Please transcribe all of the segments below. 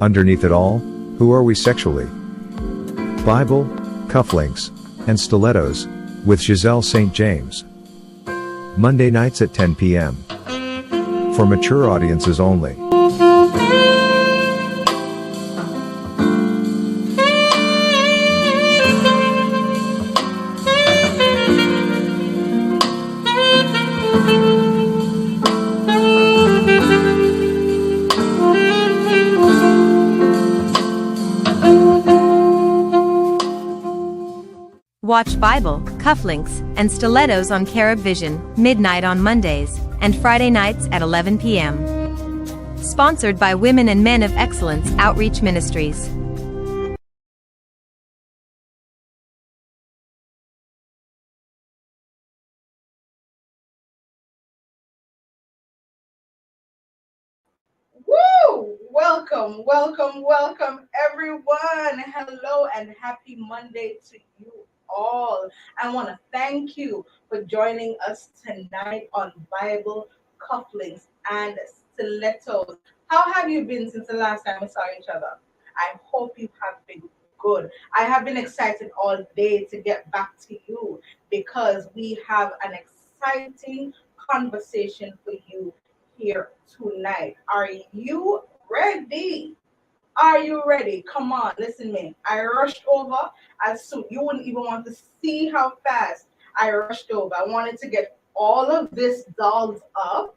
Underneath it all, who are we sexually? Bible, Cufflinks, and Stilettos, with Ghiselle St. James. Monday nights at 10 p.m. For mature audiences only. Watch Bible, Cufflinks, and Stilettos on Carib Vision, midnight on Mondays, and Friday nights at 11 p.m. Sponsored by Women and Men of Excellence Outreach Ministries. Woo! Welcome, everyone. Hello and happy Monday to you all. I want to thank you for joining us tonight on Bible, Cufflinks, and Stilettos. How have you been since the last time we saw each other? I hope you have been good. I have been excited all day to get back to you because we have an exciting conversation for you here tonight. Are you ready? Are you ready? Come on, listen to me. I rushed over as soon. You wouldn't even want to see how fast I rushed over. I wanted to get all of this dolled up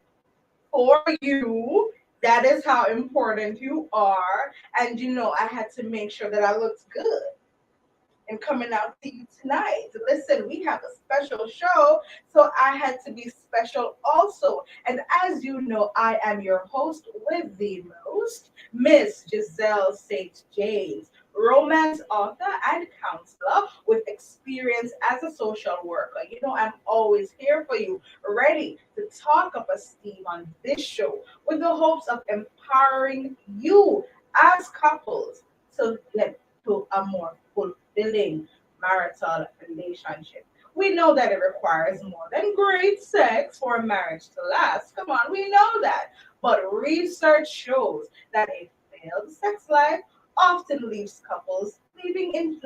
for you. That is how important you are. And I had to make sure that I looked good and coming out to you tonight. Listen, we have a special show, so I had to be special also. And as you know, I am your host with the most, Miss Ghiselle St. James, romance author and counselor with experience as a social worker. I'm always here for you, ready to talk up a steam on this show with the hopes of empowering you as couples to get to a more fulfilling marital relationship. We know that it requires more than great sex for a marriage to last. Come on, we know that. But research shows that a failed sex life often leaves couples living in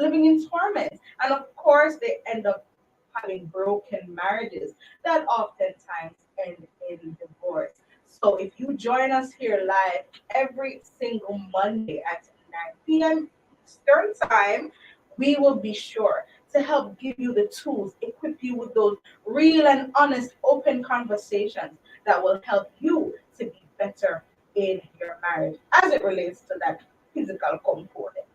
torment. And of course, they end up having broken marriages that oftentimes end in divorce. So if you join us here live every single Monday at 9 p.m. Eastern Time, we will be sure to help give you the tools, equip you with those real and honest, open conversations that will help you to be better in your marriage as it relates to that physical component.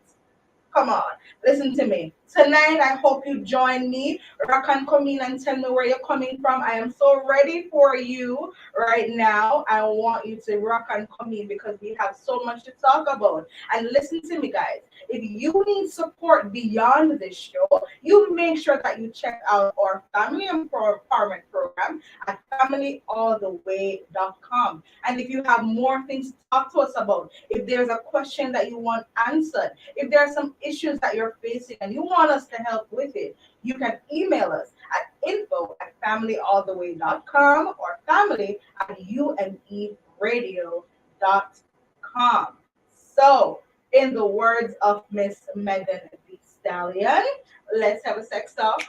Come on, listen to me. Tonight, I hope you join me. Rock and come in and tell me where you're coming from. I am so ready for you right now. I want you to rock and come in because we have so much to talk about. And listen to me, guys. If you need support beyond this show, you make sure that you check out our family empowerment program at familyalltheway.com. And if you have more things to talk to us about, if there's a question that you want answered, if there are some issues that you're facing and you want us to help with it, you can email us at info@familyalltheway.com or family@umeradio.com. So, in the words of Miss Megan Thee Stallion, let's have a sex talk.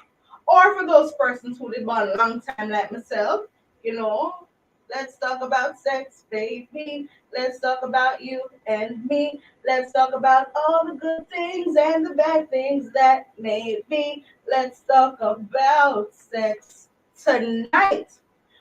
Or for those persons who live on a long time like myself, let's talk about sex, baby. Let's talk about you and me. Let's talk about all the good things and the bad things that may be. Let's talk about sex tonight.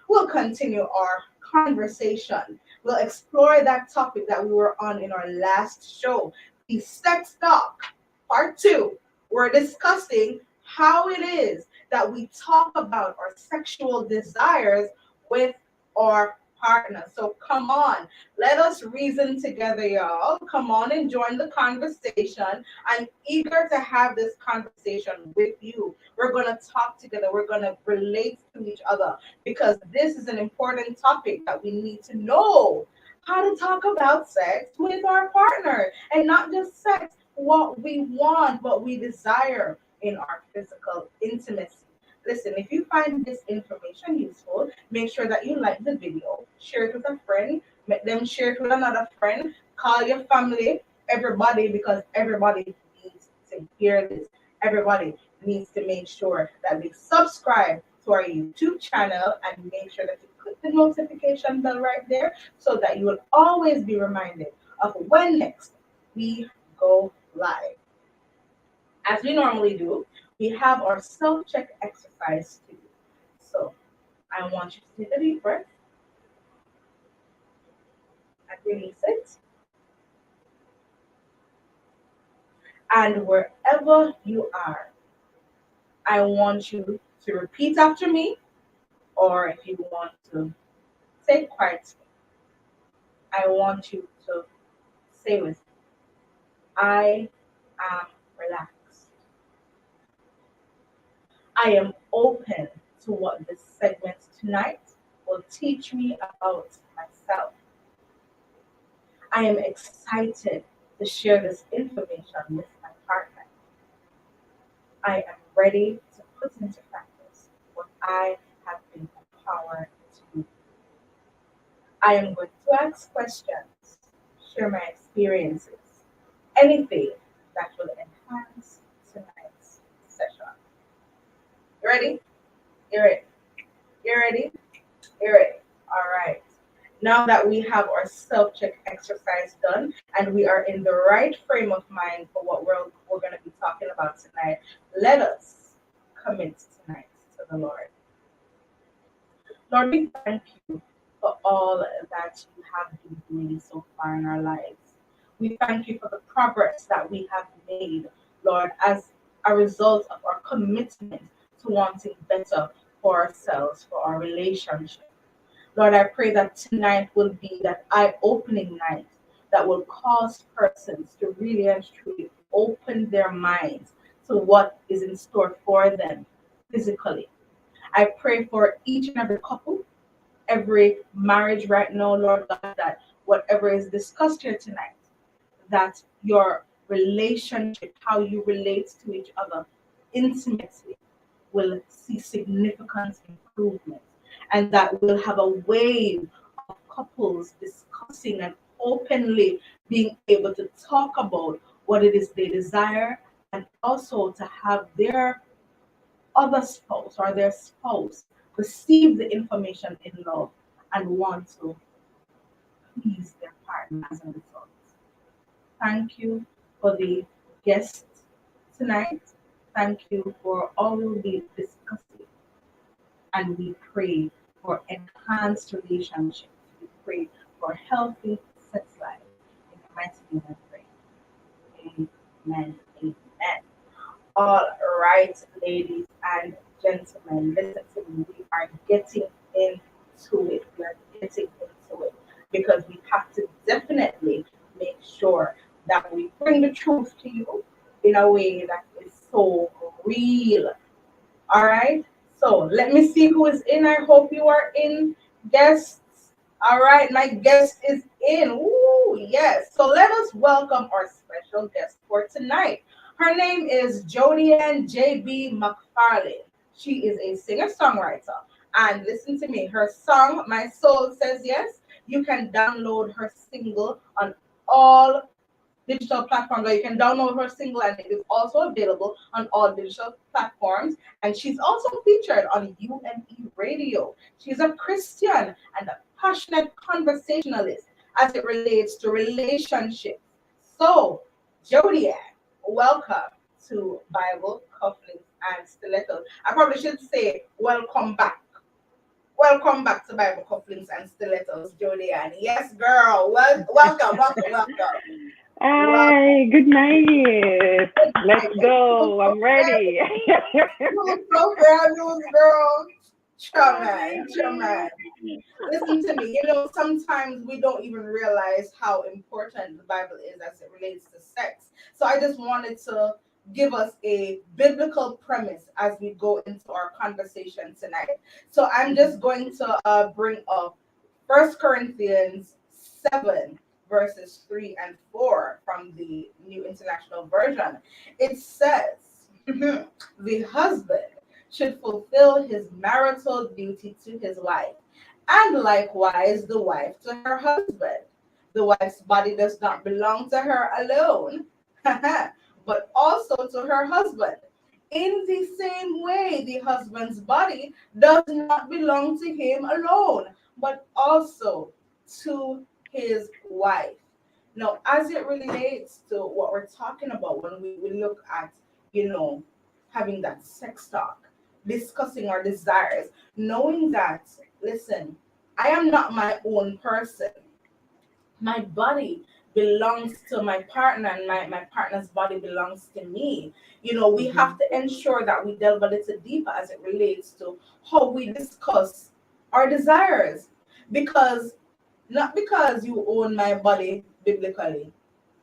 We'll continue our conversation. We'll explore that topic that we were on in our last show, the sex talk, part 2. We're discussing how it is that we talk about our sexual desires with our partner. So come on, let us reason together, y'all. Come on and join the conversation. I'm eager to have this conversation with you. We're going to talk together. We're going to relate to each other because this is an important topic that we need to know how to talk about sex with our partner, and not just sex, what we want, what we desire in our physical intimacy. Listen, if you find this information useful, make sure that you like the video, share it with a friend, make them share it with another friend, call your family, everybody, because everybody needs to hear this. Everybody needs to make sure that they subscribe to our YouTube channel and make sure that you click the notification bell right there so that you will always be reminded of when next we go live. As we normally do, we have our self-check exercise to do. So I want you to take a deep breath and release it. And wherever you are, I want you to repeat after me, or if you want to say quietly, I want you to say with me, I am relaxed. I am open to what this segment tonight will teach me about myself. I am excited to share this information with my partner. I am ready to put into practice what I have been empowered to do. I am going to ask questions, share my experiences, anything that will enhance tonight's session. You ready? You ready? You ready? You ready? All right. Now that we have our self-check exercise done and we are in the right frame of mind for what we're going to be talking about tonight, let us commit tonight to the Lord. Lord, we thank you for all that you have been doing so far in our lives. We thank you for the progress that we have made, Lord, as a result of our commitment to wanting better for ourselves, for our relationship. Lord, I pray that tonight will be that eye-opening night that will cause persons to really and truly open their minds to what is in store for them physically. I pray for each and every couple, every marriage right now, Lord God, that whatever is discussed here tonight, that your relationship, how you relate to each other intimately, will see significant improvement, and that we'll have a wave of couples discussing and openly being able to talk about what it is they desire, and also to have their other spouse or their spouse receive the information in love and want to please their partner as a result. Thank you for the guests tonight. Thank you for all we'll be discussing. And we pray for enhanced relationships. We pray for healthy sex life. In the mighty name I pray. Amen. Amen. All right, ladies and gentlemen, listen to me. We are getting into it. We are getting into it because we have to definitely make sure that we bring the truth to you in a way that is so real. All right. So let me see who is in. I hope you are in, guests. All right, my guest is in. Ooh, yes. So let us welcome our special guest for tonight. Her name is Jody-Ann JB MacFarlane. She is a singer-songwriter. And listen to me, her song, My Soul Says Yes, you can download her single on all digital platforms. You can download her single and it is also available on all digital platforms. And she's also featured on UME Radio. She's a Christian and a passionate conversationalist as it relates to relationships. So, Jody-Ann, welcome to Bible, Cufflinks, and Stilettos. I probably should say welcome back. Welcome back to Bible, Cufflinks, and Stilettos, Jody-Ann. Yes, girl. Welcome. Hi, good night. Let's go. I'm ready. So fabulous, girl. Chairman. Listen to me. Sometimes we don't even realize how important the Bible is as it relates to sex. So I just wanted to give us a biblical premise as we go into our conversation tonight. So I'm just going to bring up 1 Corinthians 7, verses 3 and 4 from the New International Version. It says, the husband should fulfill his marital duty to his wife, and likewise the wife to her husband. the wife's body does not belong to her alone, but also to her husband. In the same way, the husband's body does not belong to him alone, but also to his wife. Now, as it relates to what we're talking about when we look at, you know, having that sex talk, discussing our desires, knowing that, listen, I am not my own person. My body belongs to my partner, and my partner's body belongs to me. We Mm-hmm. have to ensure that we delve a little deeper as it relates to how we discuss our desires. Because not because you own my body biblically,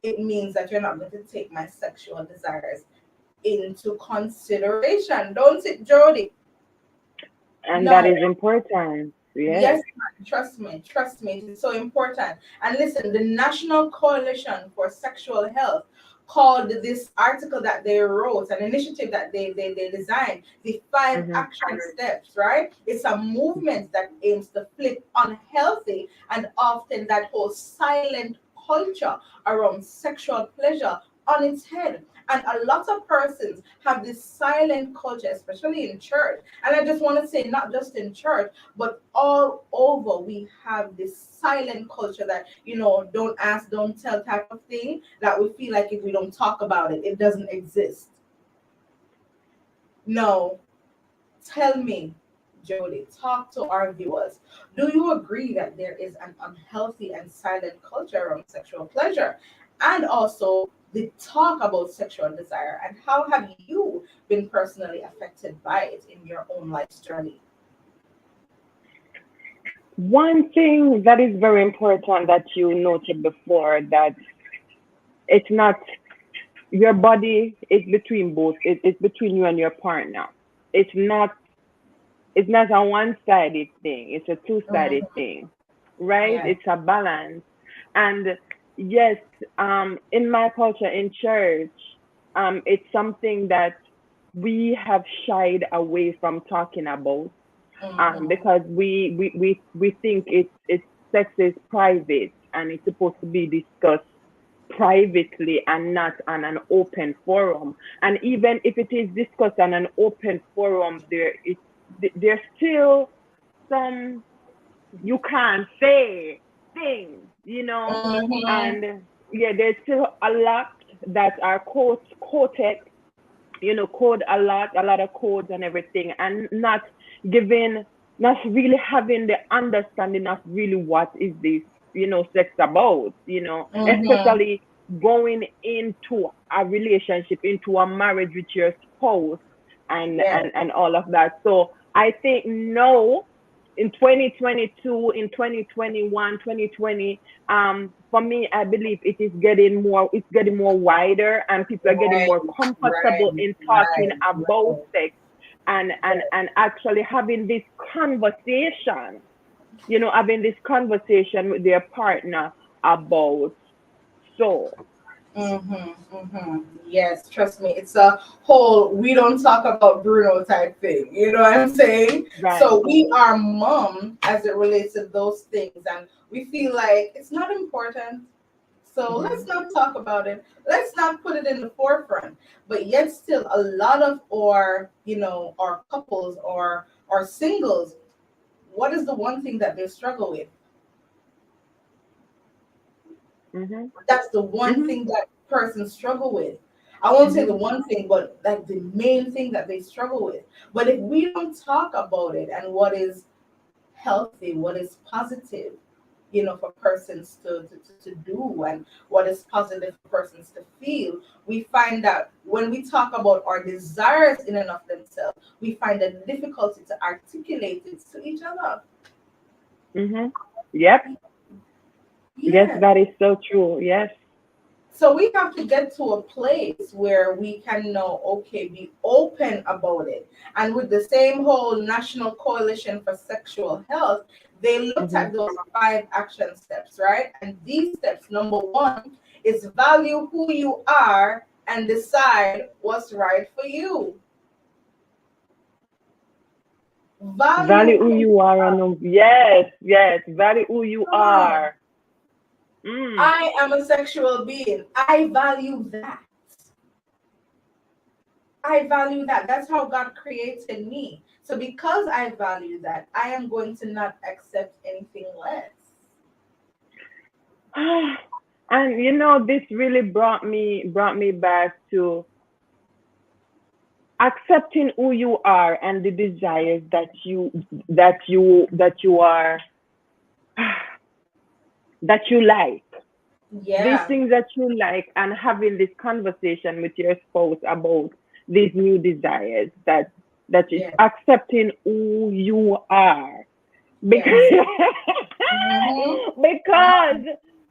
it means that you're not going to take my sexual desires into consideration. Don't it, Jody? And that No. is important. Yes, Yes. ma'am. Trust me, it is so important. And listen, the National Coalition for Sexual Health called this article that they wrote, an initiative that they designed, the five Mm-hmm. action steps, right? It's a movement that aims to flip unhealthy and often that whole silent culture around sexual pleasure on its head. And a lot of persons have this silent culture, especially in church. And I just want to say, not just in church, but all over, we have this silent culture that, don't ask, don't tell type of thing that we feel like if we don't talk about it, it doesn't exist. No, tell me, Jody, talk to our viewers. Do you agree that there is an unhealthy and silent culture around sexual pleasure? And also the talk about sexual desire, and how have you been personally affected by it in your own life's journey? One thing that is very important that you noted before, that it's not your body, it's between both. It's between you and your partner. It's not it's not a one-sided thing. It's a two-sided Mhm. thing, right? Yeah. It's a balance. And yes, in my culture, in church, it's something that we have shied away from talking about, Mhm. because we think it's sex is private and it's supposed to be discussed privately and not on an open forum. And even if it is discussed on an open forum, there's still some you can't say things, Mhm. and yeah, there's still a lot that are quoted, code a lot of codes and everything, and giving, not really having the understanding of really what is this, sex about, Mhm. especially going into a relationship, into a marriage with your spouse, and Yeah. and and all of that. So I think no, in 2022, in 2021, 2020, for me, I believe it's getting more wider, and people are getting Right. more comfortable Right. in talking Right. about Right. sex, and and Right. and actually conversation having this conversation with their partner about. So Mm-hmm, mm-hmm. Yes, trust me. It's a whole we don't talk about Bruno type thing. You know what I'm saying? So right. we are mum as it relates to those things, and we feel like it's not important. So let's Hmm. not talk about it. Let's not put it in the forefront. But yet, still, a lot of our couples or our singles, what is the one thing that they struggle with? Hmm. That's the one Hmm. thing that persons struggle with. I won't say the Hmm. one thing, but like the main thing that they struggle with. But if we don't talk about it and what is healthy, what is positive, for persons to do, and what is positive for persons to feel, we find that when we talk about our desires in and of themselves, we find a difficulty to articulate it to each other. Hmm. Yep. Yes, Yeah. that is so true. Yes. So we have to get to a place where we can know, okay, be open about it. And with the same whole National Coalition for Sexual Health, they looked Hmm. at those five action steps, right? And these steps, number one, is value who you are and decide what's right for you. Value Value who who you are, and yes, yes, value who you you are. are. I am a sexual being. I value that. I value that. That's how God created me. So because I value that, I am going to not accept anything less. And you know, this really brought me back to accepting who you are and the desires that you are that you like. These Yeah. things that you like, and having this conversation with your spouse about these new desires, that is Yeah. accepting who you are, Yes. because Mm-hmm. because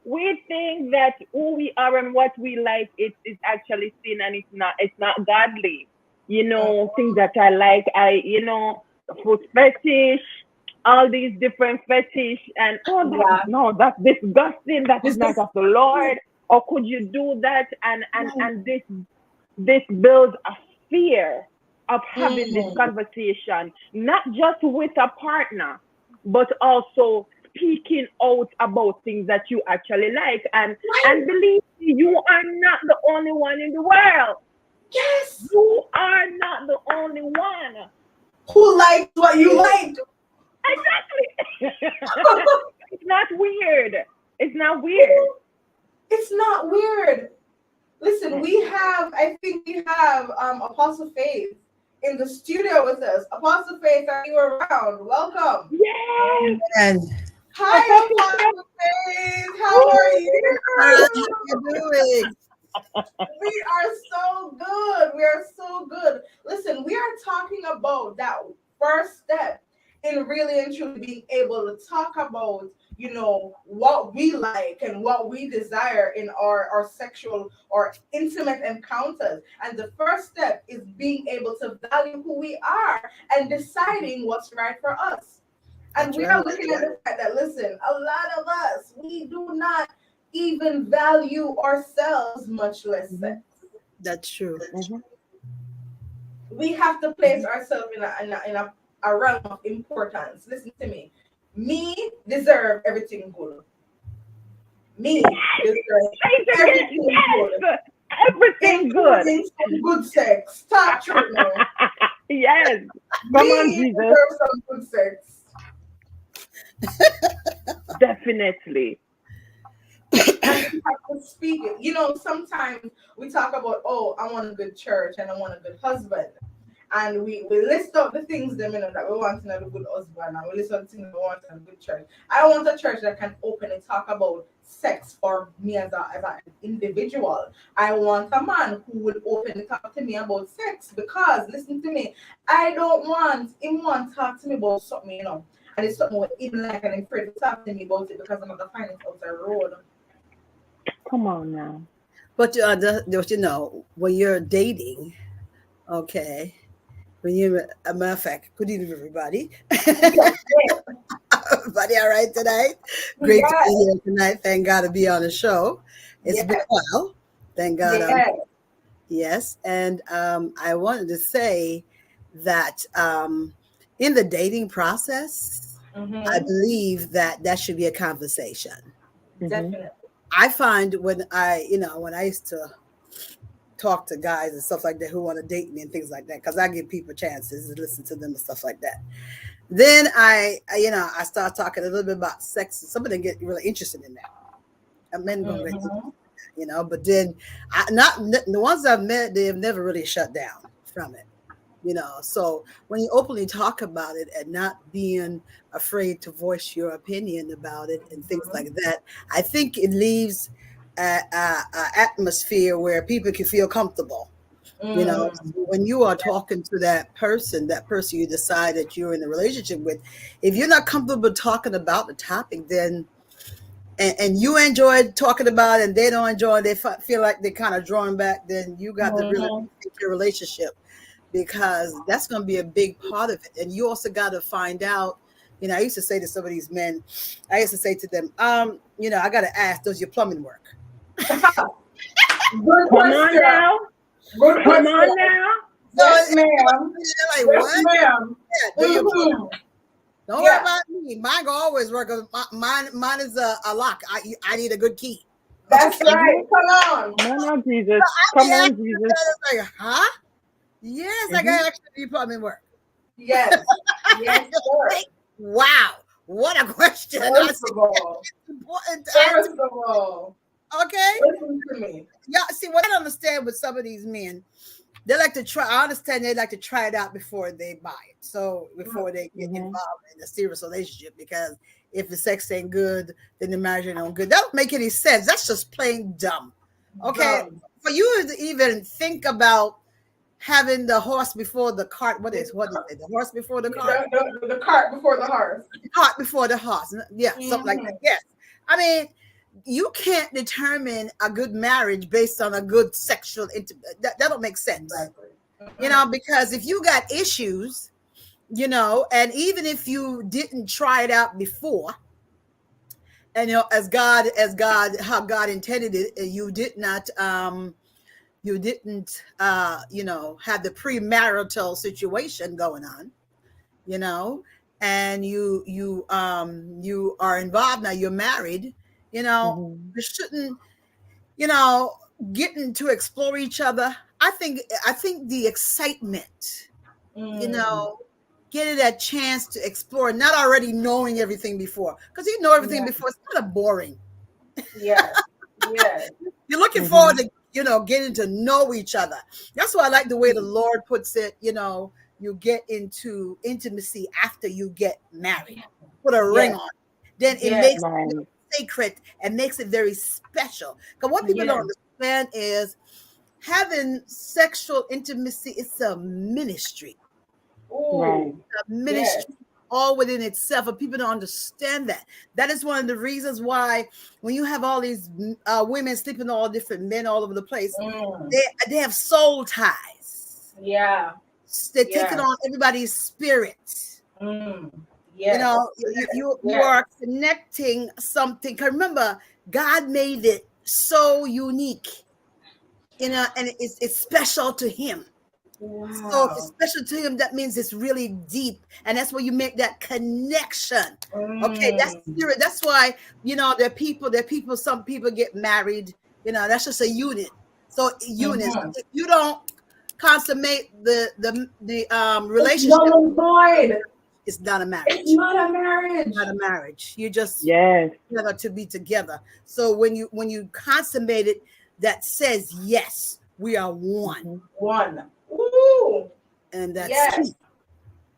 we think that who we are and what we like is actually sin, and it's not godly. You know, things that I like, foot fetish, all these different fetish, and oh, Yeah. that's disgusting, that is This not is of the Lord. Or could you do that? And this builds a fear of having this mm, conversation, not just with a partner, but also speaking out about things that you actually like. And believe me, you are not the only one in the world. yes. You are not the only one. Who likes what you like? Exactly. It's not weird. It's not weird. It's not weird. Listen, I think we have Apostle Faith in the studio with us. Apostle Faith, are you around? Welcome. Yes. And Hi, Apostle Faith. How are you? how you doing? We are so good. We are so good. Listen, we are talking about that first step in really and truly being able to talk about, what we like and what we desire in our sexual or intimate encounters. And the first step is being able to value who we are and deciding what's right for us. And That's we are right. looking at the fact that, listen, a lot of us, we do not even value ourselves, much less sex. That's true. Mhm. We have to place ourselves in a realm of importance. Listen to me. Me deserve everything good. Me deserve Say it again. everything good, Yes. Everything good. including some good sex. Talk true now. Yes. Come on, Me Jesus. deserve some good sex. Definitely. And we have to speak it. Sometimes we talk about, oh, I want a good church and I want a good husband. And we list out the things that we want in a good husband, and we list out the things we want in a good church. I want a church that can openly talk about sex for me as an individual. I want a man who will openly talk to me about sex, because listen to me, I don't want him to talk to me about something, and it's something what he like, and I'm afraid to talk to me about it because I'm not gonna find it out the road. Come on now. But when you're dating, okay, a matter of fact, good evening, everybody. Everybody all right tonight? Great to be here tonight. Thank God to be on the show. It's been a while. Thank God. Yes. And I wanted to say that in the dating process, I believe that should be a conversation. Definitely. I find when I used to talk to guys and stuff like that who want to date me and things like that, because I give people chances to listen to them and stuff like that. Then I start talking a little bit about sex, and some of them get really interested in that. And men go crazy, but then not the ones I've met, they have never really shut down from it. So when you openly talk about it and not being afraid to voice your opinion about it and things like that, I think it leaves an atmosphere where people can feel comfortable. When you are talking to that person you decide that you're in a relationship with, if you're not comfortable talking about the topic, then and you enjoy talking about it and they don't enjoy it, they feel like they're kind of drawing back, then you got to really think your relationship, because that's going to be a big part of it. And you also got to find out, I used to say to some of these men, I used to say to them, I got to ask, does your plumbing work? Good Come question. on now. Good Come question. on now. Yes, ma'am. Like, Yes, what? ma'am. Yeah, do your plumbing. Don't worry about me. Mine go always work. Mine is a lock. I need a good key. That's right. Come on. Come on, Jesus. I Come be on, asking Jesus. the like, huh? Yes, I got actually be plumbing work. Yes. Yes, sir. Wow. What a question. First of all. Important to First answer. of all. Okay. Listen to me. Yeah, see, what I don't understand with some of these men, they like to try. I understand they like to try it out before they buy it. So before they get involved in a serious relationship, because if the sex ain't good, then the marriage ain't no good. That don't make any sense. That's just plain dumb. Okay, for you to even think about having the horse before the cart. What is it? The horse before the cart? The cart before the horse. The cart before the horse. Yeah, something like that. Yes. I mean, you can't determine a good marriage based on a good sexual intimacy. That don't make sense. Exactly. You know, because if you got issues, you know, and even if you didn't try it out before, and you know, how God intended it, you did not you didn't you know, have the premarital situation going on, you know, and you are involved now, you're married, you know, you shouldn't, you know, getting to explore each other. I think the excitement, you know, getting that chance to explore, not already knowing everything before, because you know everything before, it's kind of boring. Yes. Yes. You're looking forward to, you know, getting to know each other. That's why I like the way the Lord puts it, you know, you get into intimacy after you get married. Put a ring on. Then it makes it sacred and makes it very special. Because what people don't understand is having sexual intimacy, it's a ministry. Ooh. It's a ministry all within itself, and people don't understand that. That is one of the reasons why when you have all these women sleeping with all different men all over the place, they have soul ties. Yeah. They're taking on everybody's spirit. You know, you are connecting something. Because remember, God made it so unique, you know, and it's special to him. Wow. So if it's special to him, that means it's really deep, and that's where you make that connection. Okay, that's spirit. That's why, you know, there are people. Some people get married. You know, that's just a unit. So units. If you don't consummate the relationship, it's not a marriage. It's not a marriage. It's not a marriage. You just together to be together. So when you consummate it, that says yes, we are one. One. Ooh. And that's key.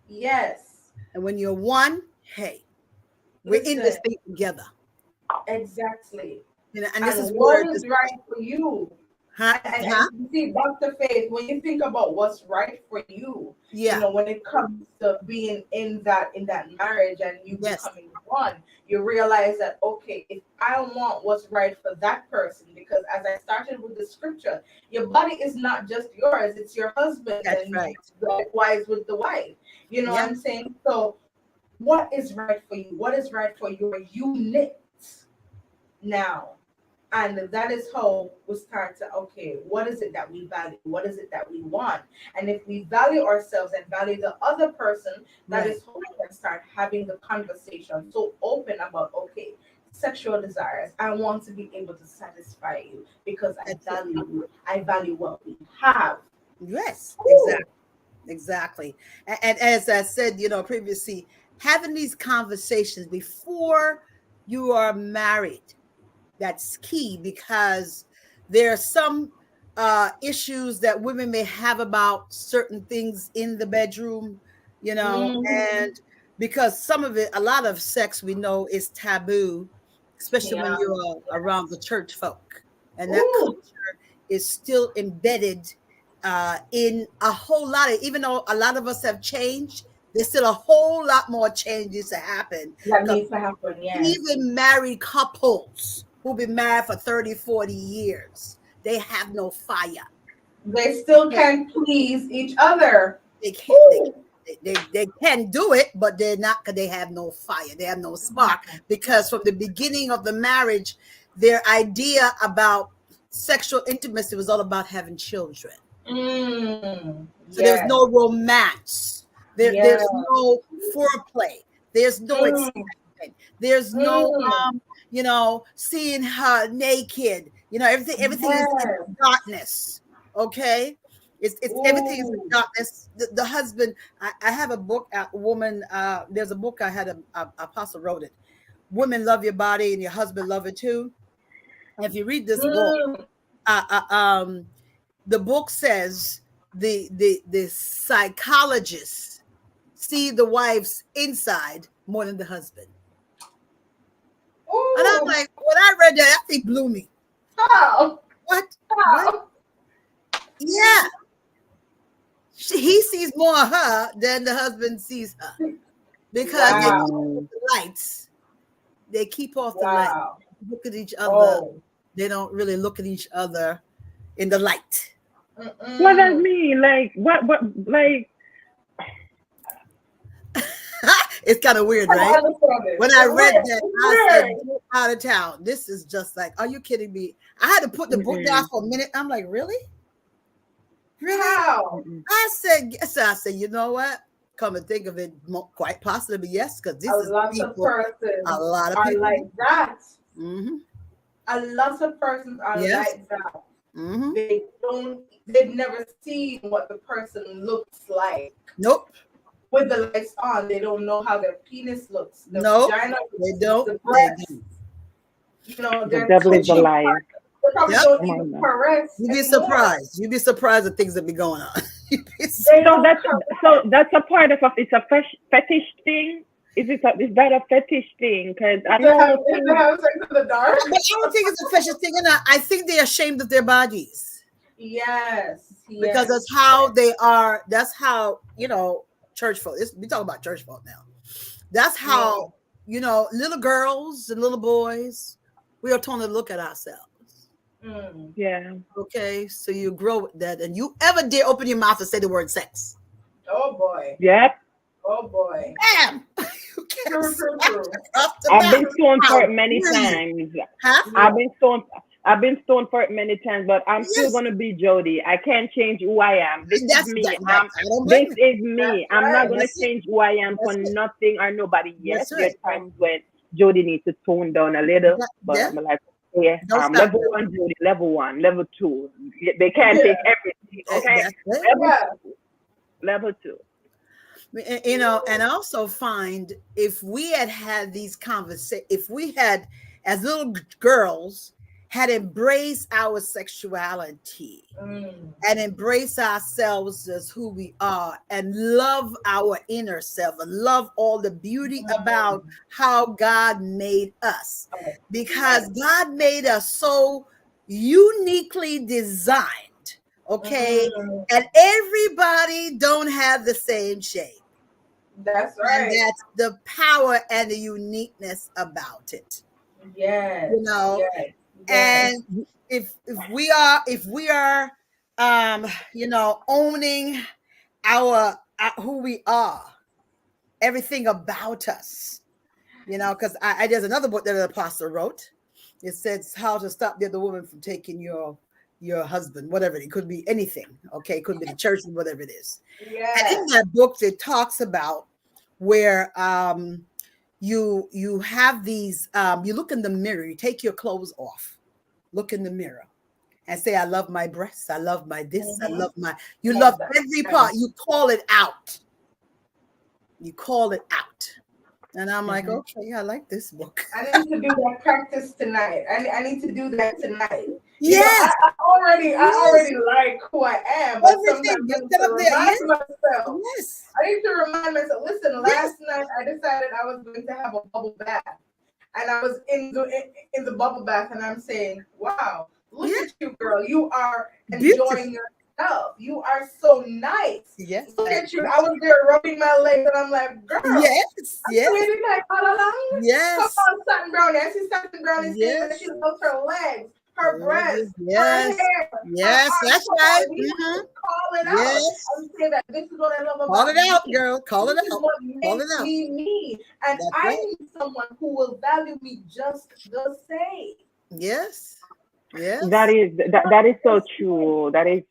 Yes. And when you're one, hey, we're in this thing together. Exactly. You know, and this is what is right for you. And you see, Dr. Faith, when you think about what's right for you, you know, when it comes to being in that marriage and you becoming one, you realize that, okay, if I want what's right for that person, because as I started with the scripture, your body is not just yours, it's your husband. That's and right. Likewise with the wife. You know what I'm saying? So what is right for you? What is right for your unit now? And that is how we start to, okay, what is it that we value? What is it that we want? And if we value ourselves and value the other person, that is how we can start having the conversation so open about, okay, sexual desires. I want to be able to satisfy you because I value what we have. Yes, exactly. And as I said, you know, previously, having these conversations before you are married, that's key, because there are some issues that women may have about certain things in the bedroom, you know, and because some of it, a lot of sex we know is taboo, especially when you're around the church folk. And that culture is still embedded in a whole lot of, even though a lot of us have changed, there's still a whole lot more changes to happen. That needs to happen, Even married couples who've been married for 30, 40 years, they have no fire. They still can't please each other. They can't. They can do it, but they're not, because they have no fire. They have no spark. Because from the beginning of the marriage, their idea about sexual intimacy was all about having children. So there's no romance. There's no foreplay. There's no Mm, excitement. There's no mm. seeing her naked. Everything is in Yes. darkness. Okay. It's everything is in Ooh. darkness. The husband, I have a book, a woman, there's a book I had a apostle wrote it. Women love your body and your husband love it too. And if you read this book, Mm. the book says the psychologists see the wife's inside more than the husband. And I'm Ooh. like, when I read that thing blew me. How? What? How? Yeah. He sees more of her than the husband sees her because they keep Wow. off the lights. They keep off the light. Wow. Look at each other. Oh. They don't really look at each other in the light. What does Mm-mm. mean? Like what? Like It's kind of weird, I don't right? understand it. When I It's read weird. that, It's I said, weird. "Get out of town. This is just like, are you kidding me?" I had to put the book down for a minute. I'm like, really? Really? How? I said, you know what? Come and think of it, quite possibly, yes, because this A is lot of people, persons a lot of are people. like that. Mm-hmm. A lot of persons are Yes. like that. Mm-hmm. They've never seen what the person looks like. Nope. With the lights on, they don't know how their penis looks, the Nope. vagina They looks, don't. the They breasts. don't. the They're devil is a touching. liar. They probably Yep. don't Oh my even God. caress You'd be anymore. surprised. You'd be surprised at things that be going on. You'd be They surprised. don't That's a part of it's a fetish thing. Is that a fetish thing? Because I They have, know if they have sex in the dark. But I don't think it's a fashion thing, and I think they're ashamed of their bodies Yes. because Yes. that's how they are. That's how church folk. We talk about church folk now. That's how little girls and little boys, we are told to look at ourselves. Mm. yeah. Okay, so you grow with that, and you ever dare open your mouth and say the word sex? Oh boy. Yep. Oh boy. Bam! You can't True, true, true. off the I've been mouth. stoned for it How many dare you? times. Huh? I've been stoned for it many times, but I'm still Yes. gonna be Jody. I can't change who I am. This That's is me. that. I don't blame This you. is me. That's I'm not right. gonna That's it. change who I am for That's it. nothing or nobody. Yes, That's there's right. times when Jody needs to tone down a little, but Yeah. I'm like, yeah, Don't stop. level 1 Jody, level 1, level 2. They can't Yeah. take everything. Okay, That's it. level 2. And I also find if we had these conversations, if we had, as little girls, had embraced our sexuality Mm. and embrace ourselves as who we are and love our inner self and love all the beauty about how God made us, because God made us so uniquely designed. Okay. Mm. And everybody don't have the same shape. That's And right. that's the power and the uniqueness about it. Yes. Yes. Yes. And if we are owning our who we are, everything about us, because there's another book that an apostle wrote. It says how to stop the other woman from taking your husband, whatever it could be, anything. Okay, it could be the church, whatever it is. Yes. And in that book, it talks about where you have these, you look in the mirror, you take your clothes off, look in the mirror and say, I love my breasts, I love my this, I love you love every part. You call it out. You call it out. And I'm like, okay, I like this book. I need to do that practice tonight. I need to do that tonight. Yes. I already like who I am. But Everything. sometimes I You need set to up there. remind Yes. myself. Yes. I need to remind myself. Listen, last night I decided I was going to have a bubble bath, and I was in the bubble bath, and I'm saying, "Wow, look at you, girl! You are enjoying yourself. You are so nice. Yes. Look at you! I was there rubbing my legs, and I'm like, girl, yes, yes, like all along. yes. Come on, Satin Brownie. I see Satin Brownie saying that she loves her legs, her breasts, yes, her hair. yes, her that's arms. right. Call it Yes. out. And say that this is what I love about Call it out, me. girl. Call it This is out. what Call makes it out. me. And That's I right. need someone who will value me just the same. Yes. Yes. That is so true. That is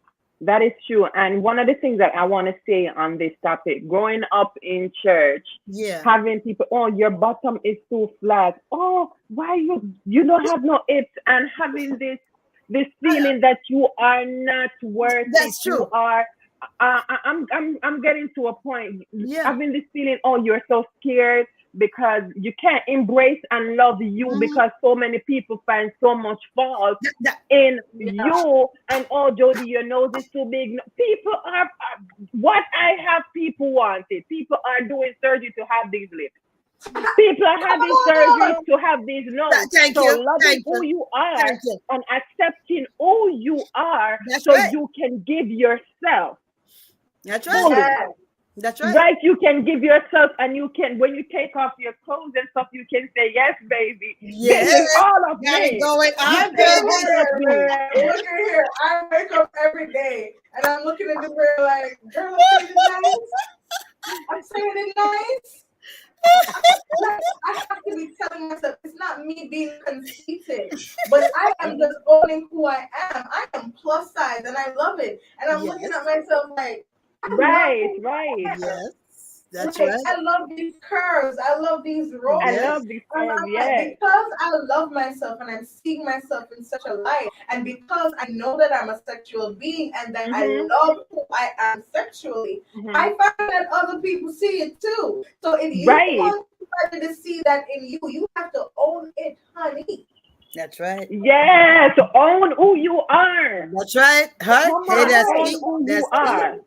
That is true. And one of the things that I want to say on this topic, growing up in church, Yeah. having people, oh, your bottom is too flat. Oh, why you don't have no hips, and having this feeling that you are not worth it. That's You true. are. I'm getting to a point Yeah. having this feeling. Oh, you're so scared because you can't embrace and love you Mhm. because so many people find so much fault That- in Yeah. you. And oh, Jody, your nose is too big. People are what I have. People want it. People are doing surgery to have these lips. People are Come having surgeries on. to have these nose. Thank So you. loving Thank who you. you are Thank you. and accepting who you are, That's so right. you can give yourself That's right. fully. Yes. That's right. Right, you can give yourself, and you can, when you take off your clothes and stuff, you can say, "Yes, baby, this Yeah. is all of Got it me. going This on, is baby. all of me." Look at here. I wake up every day and I'm looking in the mirror like, girl, I'm saying it nice. I'm saying it nice. Like, I have to be telling myself it's not me being conceited, but I am just owning who I am. I am plus size and I love it. And I'm looking at Yes. myself like, I love Right, who right. I am. Yes. That's Like, right. I love these curves. I love these I Yes. roses. love this And curve. I'm like, Yes. because I love myself and I'm seeing myself in such a light, and because I know that I'm a sexual being and that I Mhm. love who I am sexually, I Mhm. find that other people see it too. So if you Right. want somebody to see that in you, you have to own it, honey. That's right. Yes. Own who you are. That's right. Huh? Come Hey, on. that's Right. Own key. who you That's key. are,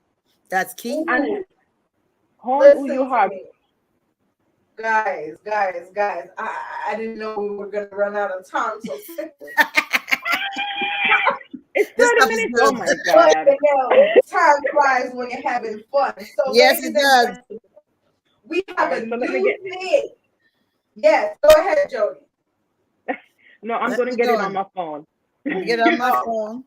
That's key. Ooh, and own who you listen to are. me. Guys, I didn't know we were gonna run out of time so quickly. It's This 30 stuff is minutes. Oh good. my But God. you know, time flies when you're having fun. So, Yes, ladies it and does. gentlemen, we All have a right. So let me new get this. thing. Yes, go ahead, Jody. No, I'm Let gonna me get it go. on my phone. Let me get it on my Oh, phone.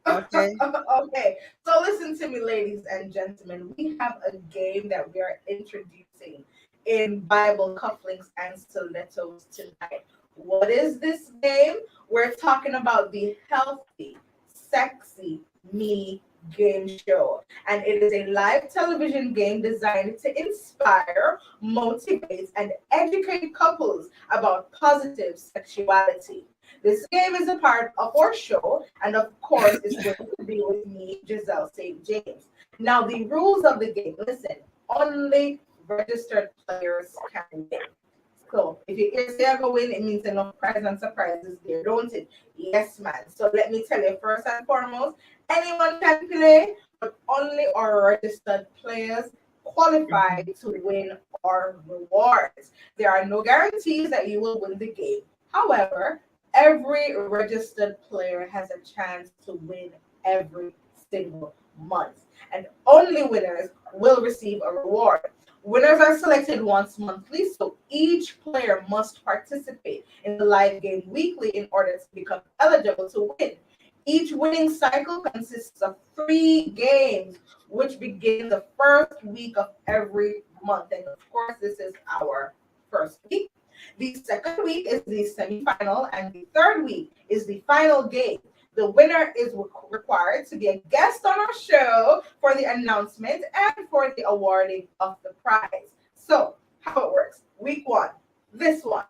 Okay. okay. So, listen to me, ladies and gentlemen. We have a game that we are introducing in Bible Cufflinks and Stilettos tonight. What is this game? We're talking about the Healthy, Sexy Me game show. And it is a live television game designed to inspire, motivate, and educate couples about positive sexuality. This game is a part of our show, and of course, it's going to be with me, Ghiselle St. James. Now, the rules of the game, listen, only registered players can win. So if you hear say I go win, it means enough prize and surprises there, don't it? Yes, man. So let me tell you, first and foremost, anyone can play, but only our registered players qualify Mhm. to win our rewards. There are no guarantees that you will win the game. However, every registered player has a chance to win every single month, and only winners will receive a reward. Winners are selected once monthly, so each player must participate in the live game weekly in order to become eligible to win. Each winning cycle consists of 3 games, which begin the first week of every month. And of course, this is our first week. The second week is the semifinal, and the third week is the final game. The winner is required to be a guest on our show for the announcement and for the awarding of the prize. So, how it works? Week one, this one.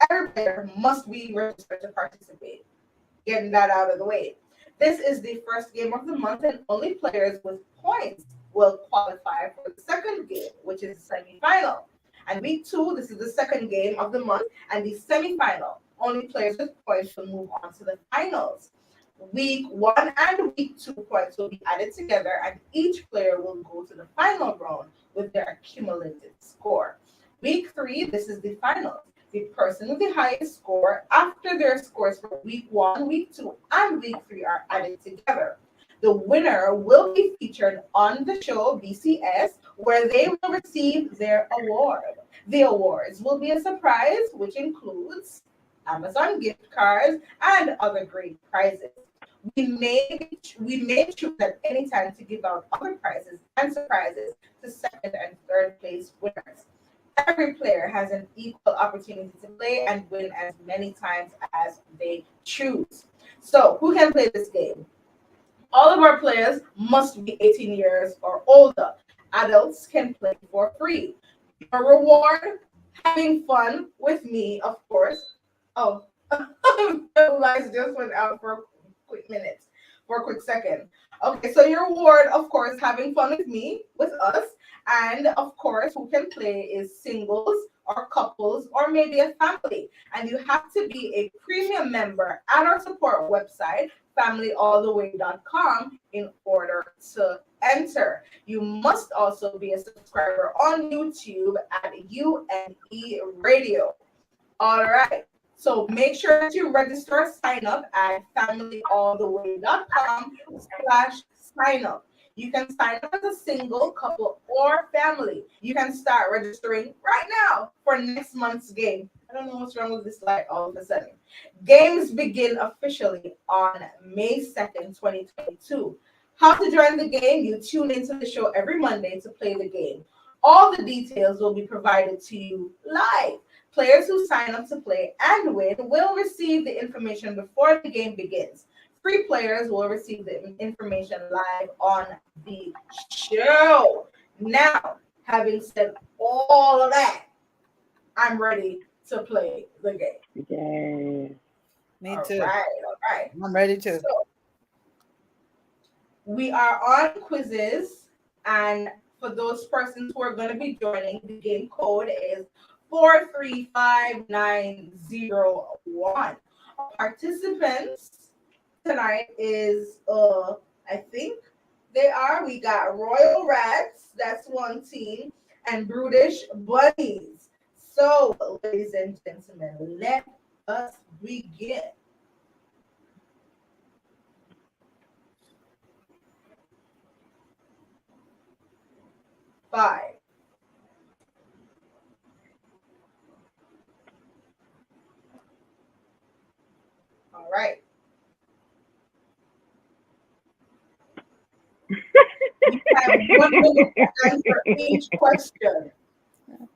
Every player must be registered to participate. Getting that out of the way. This is the first game of the month, and only players with points will qualify for the second game, which is the semifinal. And week two, this is the second game of the month and the semifinal. Only players with points will move on to the finals. Week one and week two points will be added together, and each player will go to the final round with their accumulated score. Week three, this is the finals. The person with the highest score after their scores for week one, week two, and week three are added together. The winner will be featured on the show BCS, where they will receive their award. The awards will be a surprise, which includes Amazon gift cards and other great prizes. We may choose at any time to give out other prizes and surprises to second and third place winners. Every player has an equal opportunity to play and win as many times as they choose. So, who can play this game? All of our players must be 18 years or older. Adults can play for free. Your reward, having fun with me, of course. Oh, the lights just went out for a quick minute, for a quick second. Okay, so your reward, of course, having fun with me, with us, and of course, who can play is singles or couples or maybe a family. And you have to be a premium member at our support website, familyalltheway.com, in order to enter. You must also be a subscriber on YouTube at UNE Radio. All right. So make sure that you register, sign up at familyalltheway.com/sign up. You can sign up as a single, couple, or family. You can start registering right now for next month's game. I don't know what's wrong with this light all of a sudden. Games begin officially on May 2nd, 2022. How to join the game? You tune into the show every Monday to play the game. All the details will be provided to you live. Players who sign up to play and win will receive the information before the game begins. Free players will receive the information live on the show. Now, having said all of that, I'm ready to play the game. Yeah. Me too. All right. I'm ready too. So, we are on quizzes, and for those persons who are going to be joining, the game code is 435901. Participants tonight is I think we got Royal Rats, that's one team, and Brutish Bunnies. So, ladies and gentlemen, let us begin. Five. All right. You have 1 minute to answer each question.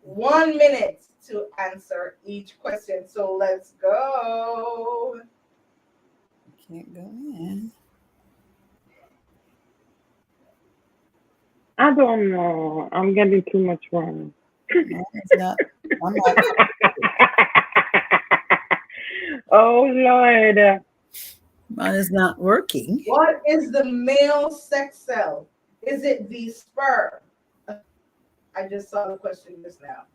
1 minute to answer each question. So let's go. Can't go in. I don't know. I'm getting too much wrong. No, it's not. I'm not. Oh Lord. Mine is not working. What is the male sex cell? Is it the sperm? I just saw the question just now.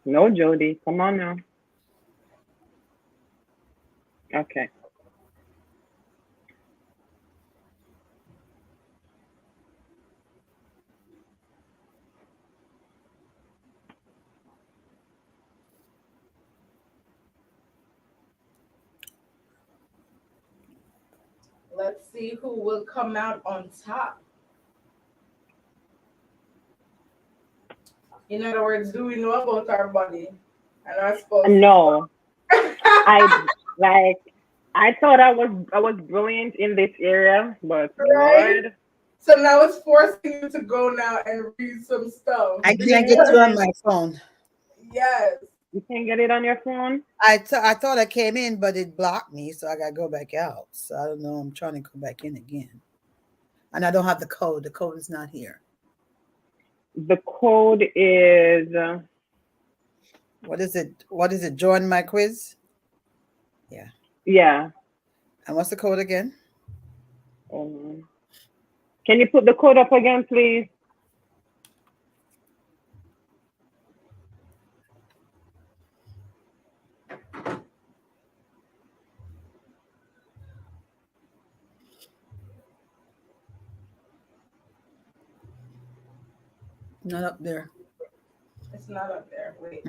No, Jody. Come on now. Okay. Let's see who will come out on top. In other words, do we know about our body and our supposed No. I thought I was brilliant in this area, but right? Lord. So now it's forcing you to go now and read some stuff. I can't get you on my phone. Yes. You can't get it on your phone? I thought I came in, but it blocked me, so I got to go back out. So I don't know. I'm trying to go back in again. And I don't have the code. The code is not here. The code is... What is it? What is it? Join my quiz? Yeah. Yeah. And what's the code again? Can you put the code up again, please? Not up there. It's not up there. Wait.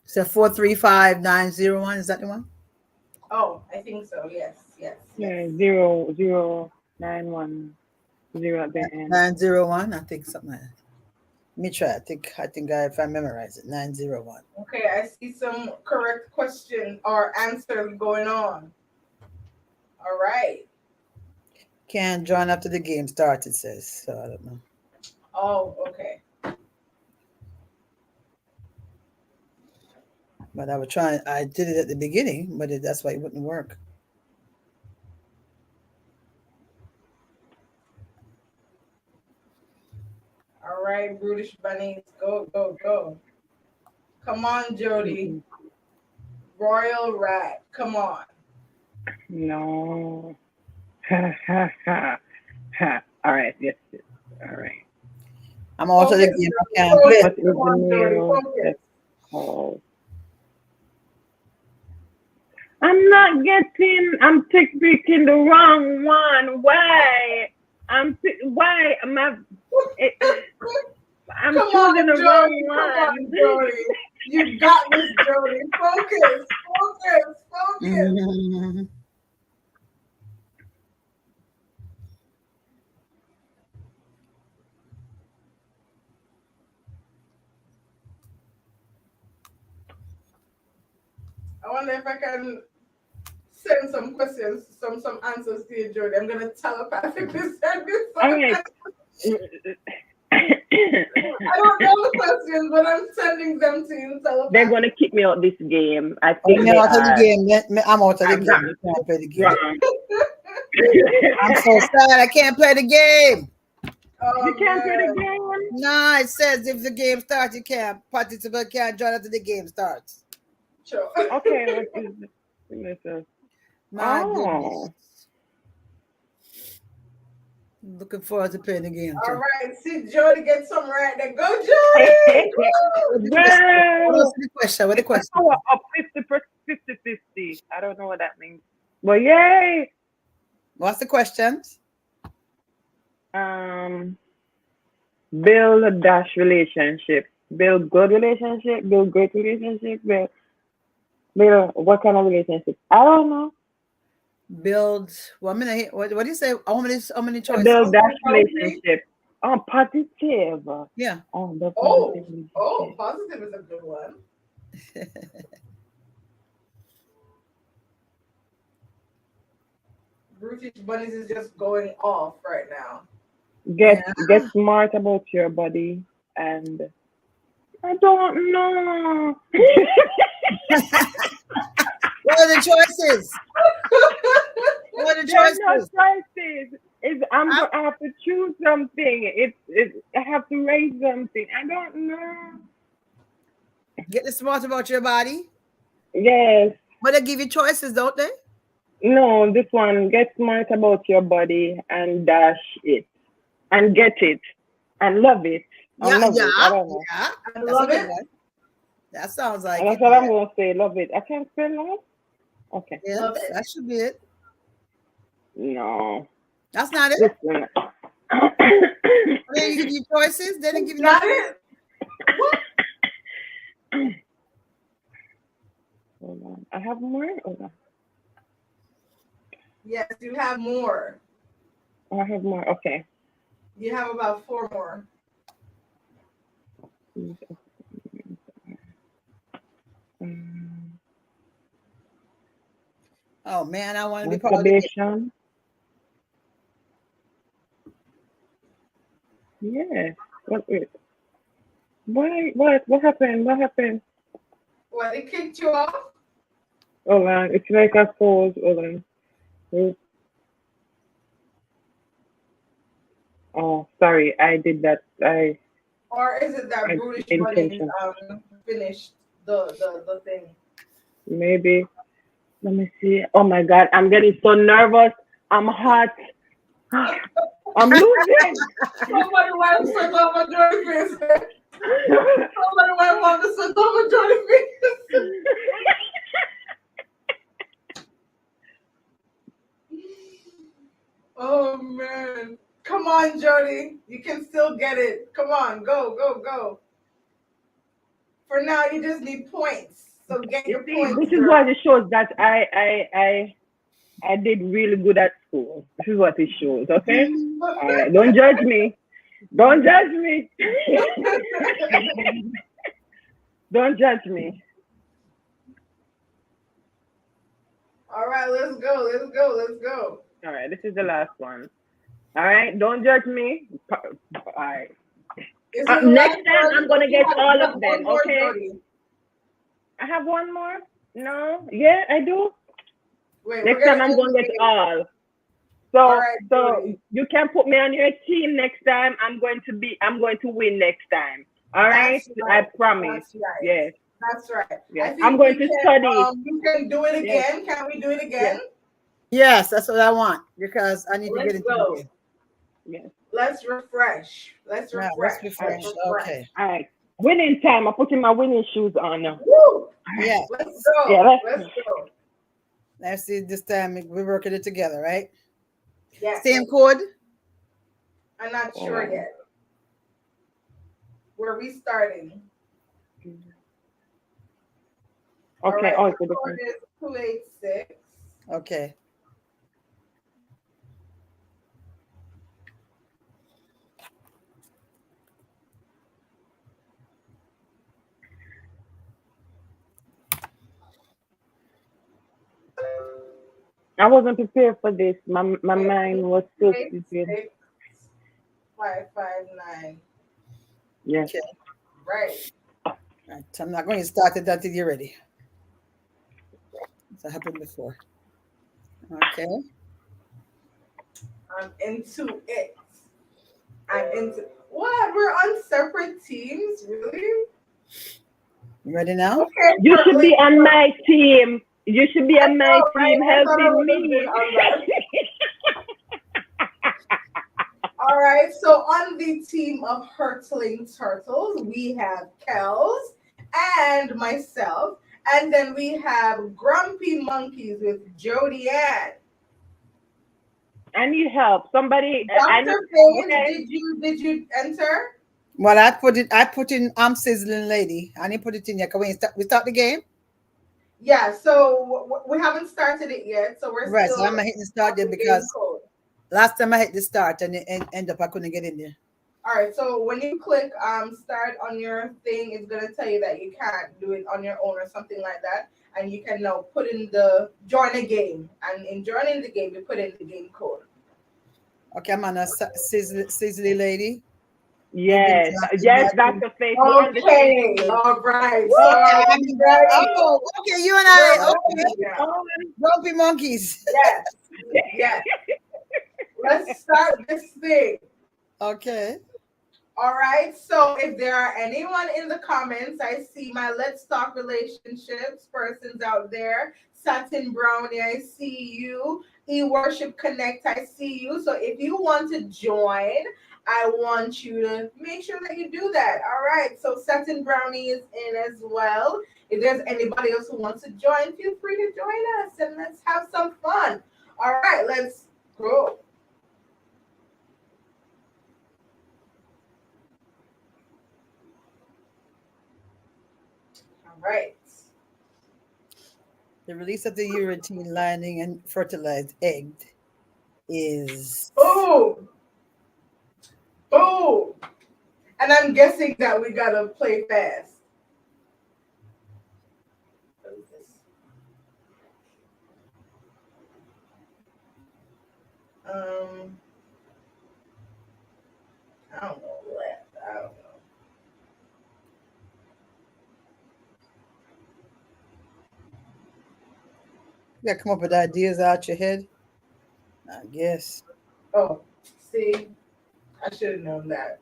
So 435901, is that the one? Oh, I think so. Yes. Yeah, 0091 at the end. 901, I think something like that. Let me try. I think if I memorize it, 901. Okay, I see some correct question or answer going on. All right. Can't join after the game starts, it says. So I don't know. Oh, okay. But I was trying. I did it at the beginning, but that's why it wouldn't work. All right, brutish bunnies, go, go, go. Come on, Jody. Royal rat, come on. No. Ha ha ha ha. All right. Yes. All right. I'm also the Focus, game. I Jody, can't play. focus. What is Come the on, Jody, name focus. that's called? I'm not getting. I'm picking the wrong one. Why? Why am I? It, I'm Come choosing on, the wrong Jody. Come one. on, Jody. You got this, Jody. Focus, focus, focus. Mhm. I wonder if I can send some questions, some answers to you, Jody. I'm gonna telepathically send you some All right. I don't know the questions, but I'm sending them to you telepathically. They're gonna kick me out this game. I Oh, think me they out of the are. game. I'm out of the I've game. gotten I can't play the game. wrong. I'm so sad. I can't play the game. Oh, You can't play the man. game. No, it says if the game starts, you can't participate. Can't join after the game starts. Sure. Okay, what is this? My Oh. goodness. Looking forward to playing the game All too. right, see Jody get some right there. Go, Jody! Woo! What Well, else is the question? What the question? power up 50-50. I don't know what that means. But yay! What's the questions? Build a dash relationship. Build good relationship. Build great relationship. Build what kind of relationship? I don't know. Build. Well, what do you say? How many choices? Build dash relationship. Oh, positive. Yeah. Oh, the Oh, positive. positive is a good one. Brutish Bunnies is just going off right now. Get smart about your body, and I don't know. What are the choices? What are the There are no choices? choices. I'm gonna have to choose something. I have to raise something. I don't know. Get the smart about your body. Yes. But they give you choices, don't they? No, this one. Get smart about your body and dash it and get it and love it. Yeah, Love it. I don't know. yeah. I love it. One. That sounds like And that's it. what I'm gonna say. Love it. I can't spell love. Okay. Yeah, Love it. that should be it. No. That's not it. Listen. They give you choices. They didn't give you Not no it. What? Hold on. I have more. Hold on. Yes, you have more. I have more. Okay. You have about 4 more. Oh man, I want to be part of the Masturbation. Yeah. What? Why? What happened? What happened? What, it kicked you off? Hold on. It's like a pause. Hold on. Oh, sorry. I did that. Or is it that Brutish Bunnies finished the thing? Maybe. Let me see. Oh my God. I'm getting so nervous. I'm hot. I'm losing. Somebody wipe sweat off my Jody face. Somebody wipe off the sweat off my Jody face. Oh man. Come on, Jody. You can still get it. Come on, go, go, go. For now, you just need points. So get your points. This is what it shows that I did really good at school. This is what it shows, okay? All right, don't judge me. Don't judge me. Don't judge me. All right, let's go, let's go, let's go. All right, this is the last one. All right, don't judge me. All right. Next time, I'm going to get all of them, okay? I have one more. No, yeah, I do. Wait, Next time I'm going to get all. So, All right, so Jody. you can put me on your team next time. I'm going to win next time. All right, That's right. I promise. That's right. Yes, That's right. yes. I think I'm going to study. we can do it Yes, again. Can we do it yes, again? Yes, that's what I want because I need to get Let's into the go. game. yes. Let's refresh. Let's Yeah, refresh. let's All refresh. right, Okay. all right. Winning time. I'm putting my winning shoes on now. Woo! Yeah. Let's Yeah, go. Let's go. Let's see. This time we're working it together, right? Yes. Same code. I'm not sure yet. We're restarting. All Okay. right. Oh, The it's a code different. is 286. Okay. I wasn't prepared for this. My mind was still prepared. 559. Yes. Okay. Right. Right. So I'm not going to start it until you're ready. That happened before. Okay. I'm into it. I'm into what? We're on separate teams, really? You ready now? Okay. You should be on perfect. my team. You should be I on my know, right? team I thought I helping would have been me. on that. All right. So on the team of Hurtling Turtles, we have Kels and myself. And then we have Grumpy Monkeys with Jody-Ann. I need help. Somebody. I need. Dr. Faith, Okay. did you enter? Well, I put in sizzling lady. I didn't put it in yet. Can we start the game? Yeah, so we haven't started it yet, so we're Right. still So I'm hitting start on there the game because code. last time I hit the start and it end up I couldn't get in there. All right, so when you click start on your thing, it's gonna tell you that you can't do it on your own or something like that, and you can now put in the join a game, and in joining the game, you put in the game code. Okay, I'm on a sizzly lady. Yes. Yes, Dr. Faith. We're on the same Okay, team. all right. Okay, So are we ready? oh, okay, you and We're I. ready Okay, now. grumpy monkeys. Yes, yes. Let's start this thing. Okay. All right. So if there are anyone in the comments, I see my Let's Talk Relationships persons out there. Satin Brownie, I see you. eWorship Connect, I see you. So if you want to join, I want you to make sure that you do that. All right. So Satin Brownie is in as well. If there's anybody else who wants to join, feel free to join us and let's have some fun. All right. Let's go. All right. The release of the urethane lining and fertilized egg is Boom. Boom. And I'm guessing that we gotta play fast. I don't know what. I don't know. you gotta come up with ideas out your head. I guess. Oh, see, I should have known that.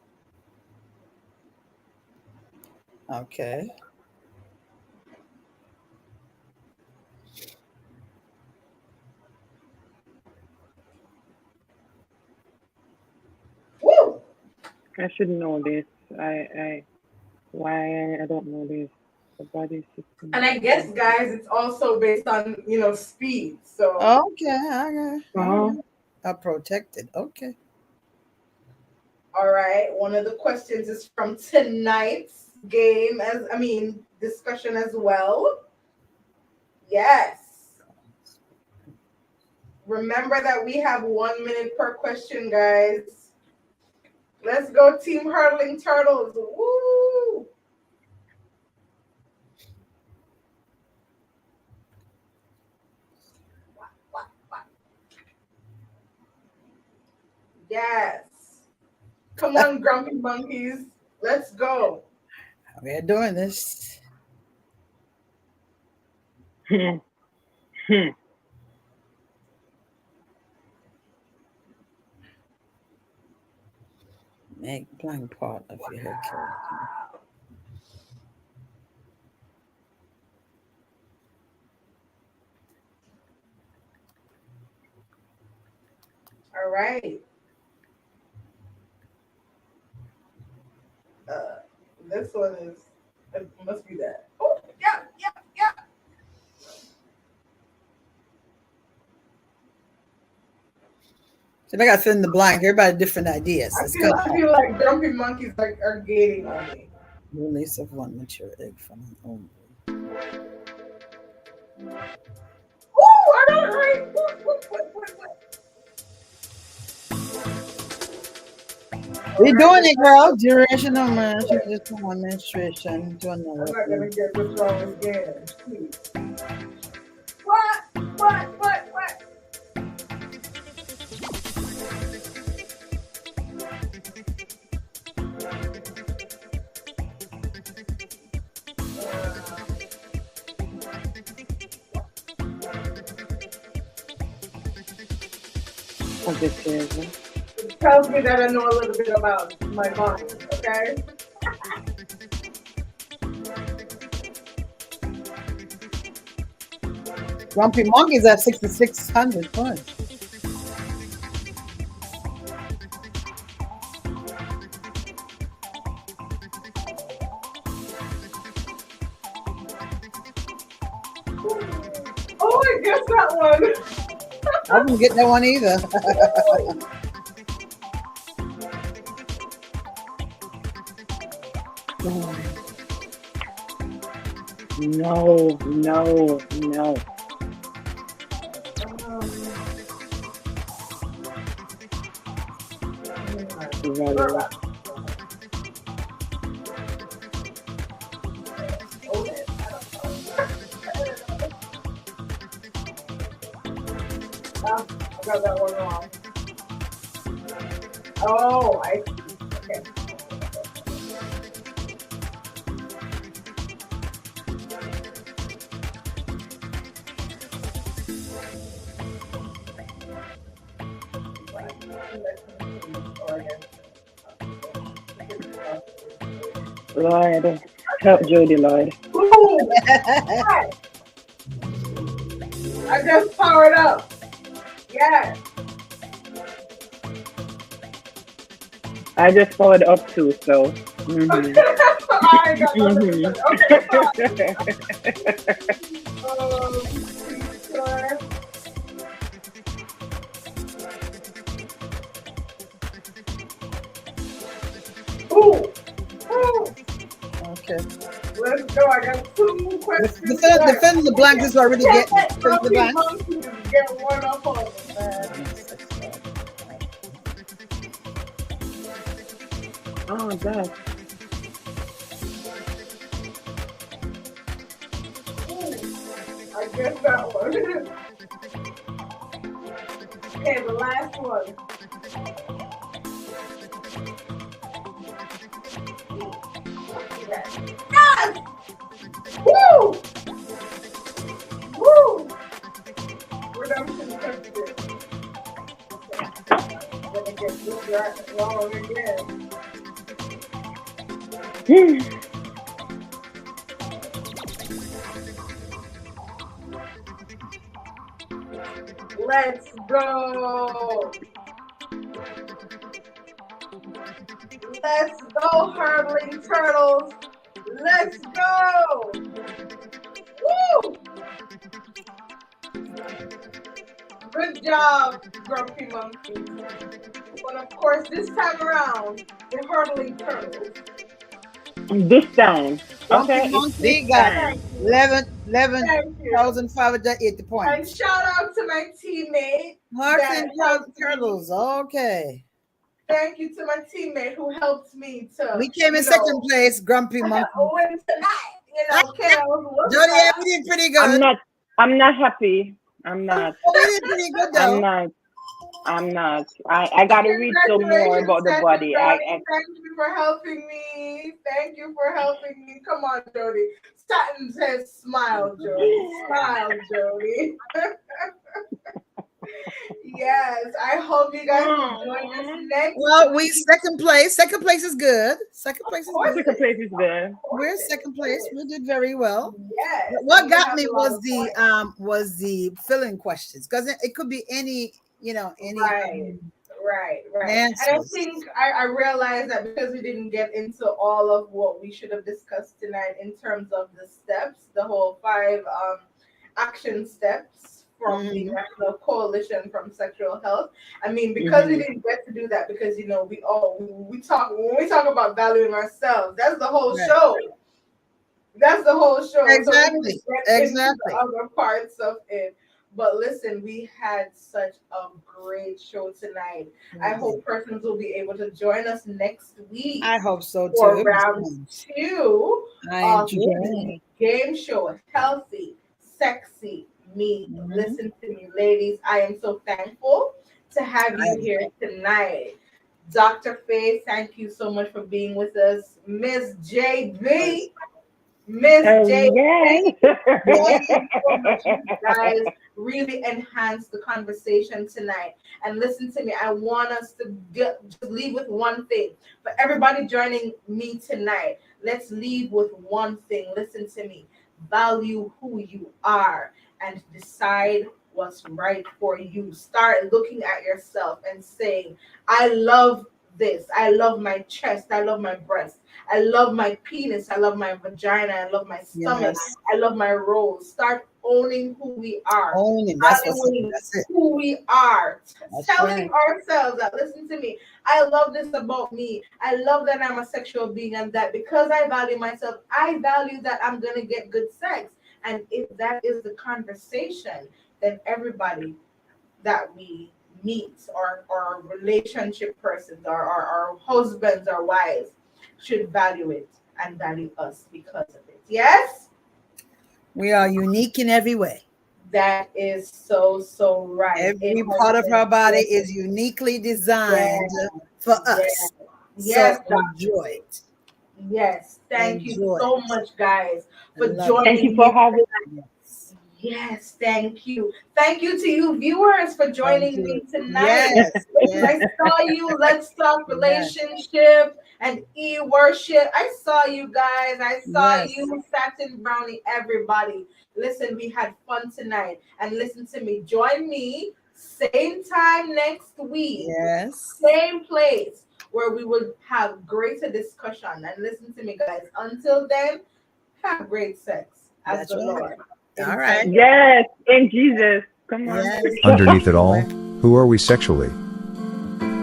Okay. Woo! I should know this. Why I don't know this. The body system. And I guess, guys, it's also based on speed. So Okay. Are protected. Okay. all right. One of the questions is from tonight's game, discussion as well. Yes. Remember that we have 1 minute per question, guys. Let's go, Team Hurtling Turtles. Woo! Yes. Come on, Grumpy Monkeys. Let's go. We're doing this. Make blank part of your head character. All right. This one is, it must be that. Oh, yeah, yeah, yeah. So I got to fill in the blank. Everybody different ideas. I feel like grumpy monkeys are gaining on me. Release of one mature egg from an ovary. Oh, I don't right. What? We're doing it, girl. Duration of menstruation, just one menstruation to another. I'm not gonna get this wrong again. Please. What? It tells me that I know a little bit about my mind, okay? Grumpy monkeys have 6,600 points. Oh, I guess that one. I didn't get that one either. No. I got that one wrong. Oh, I see. Okay. Lord, help Jody, Lord. Ooh, I just powered up. Yes. I just powered up too, so. I got okay, sure. Ooh. Okay. Let's go. I got two questions. Defend the blank. This is already get the blank. Get one up on it, man. Oh, God. I guess that one. Okay, the last one. Yes! Woo! Woo! Redemption tested. Okay. I'm gonna get this right wrong again. Let's go. Let's go, hurdling turtles. Let's go. Woo! Good job, Grumpy Monkey. But of course, this time around, the hurdling turtles. This time. Okay, they got 11,580 points. And shout out to my teammate. Martin Turtles. Okay. Thank you to my teammate who helped me to. We came in second place, Grumpy Monkey. Win tonight. Jody-Ann, we did pretty good. I'm not happy. I'm not. We did pretty good though. I'm not. I'm not. I gotta read some more about the body. Thank you for helping me. Thank you for helping me. Come on, Jody. Satin says smile, Jody. Smile, Jody. Yes, I hope you guys will join us next. Well, we second place. Second place is good. Second place is good. Second place is there. We're second place. We did very well. Yes. What got me was the filling questions, because it could be any, any Right. answers. And I think I realized that because we didn't get into all of what we should have discussed tonight in terms of the steps, the whole 5 action steps from the National Coalition from Sexual Health. I mean, because we didn't get to do that, because we talk when we talk about valuing ourselves, that's the whole show. That's the whole show. Exactly. So the other parts of it. But listen, we had such a great show tonight. I hope persons will be able to join us next week. I hope so too. For round 2 of enjoy the game show, Healthy, Sexy Me. Listen to me, ladies. I am so thankful to have you here tonight. Dr. Faye, thank you so much for being with us. Miss JB. Miss JB. Thank you so much, you guys. Really enhanced the conversation tonight. And listen to me, I want us to just leave with one thing. For everybody joining me tonight, let's leave with one thing. Listen to me. Value who you are and decide what's right for you. Start looking at yourself and saying, I love this. I love my chest. I love my breast. I love my penis. I love my vagina. I love my stomach. I love my rolls. Start owning who we are. That's it. Who we are. Telling right. ourselves that, listen to me, I love this about me. I love that I'm a sexual being, and that because I value myself, I value that I'm going to get good sex. And if that is the conversation, then everybody that we meet, or relationship persons, or our husbands or wives, should value it and value us because of it. Yes? We are unique in every way. That is so right. Every part of our body is uniquely designed for us. Yes. So enjoy it. Yes. Thank you so much, guys, for joining me. Thank you for having me. Yes, thank you. Thank you to you viewers for joining me tonight. Yes. I saw you. Let's talk relationship and e-worship. I saw you guys. I saw you, Satin Brownie, everybody. Listen, we had fun tonight. And listen to me. Join me same time next week. Yes. Same place where we will have greater discussion. And listen to me, guys. Until then, have great sex as the Lord. All right. Yes, in Jesus. Come on. Yes. Underneath it all, who are we sexually?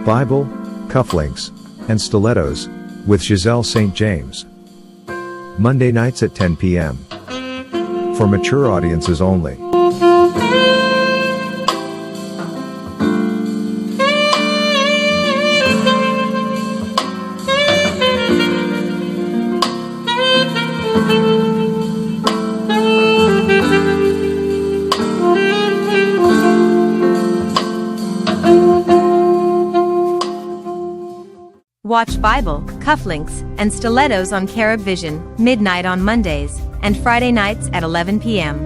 Bible, Cufflinks, and Stilettos, with Ghiselle St. James. Monday nights at 10 p.m. For mature audiences only. Watch Bible, Cufflinks, and Stilettos on Carib Vision, midnight on Mondays, and Friday nights at 11 p.m.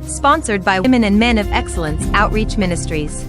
Sponsored by Women and Men of Excellence Outreach Ministries.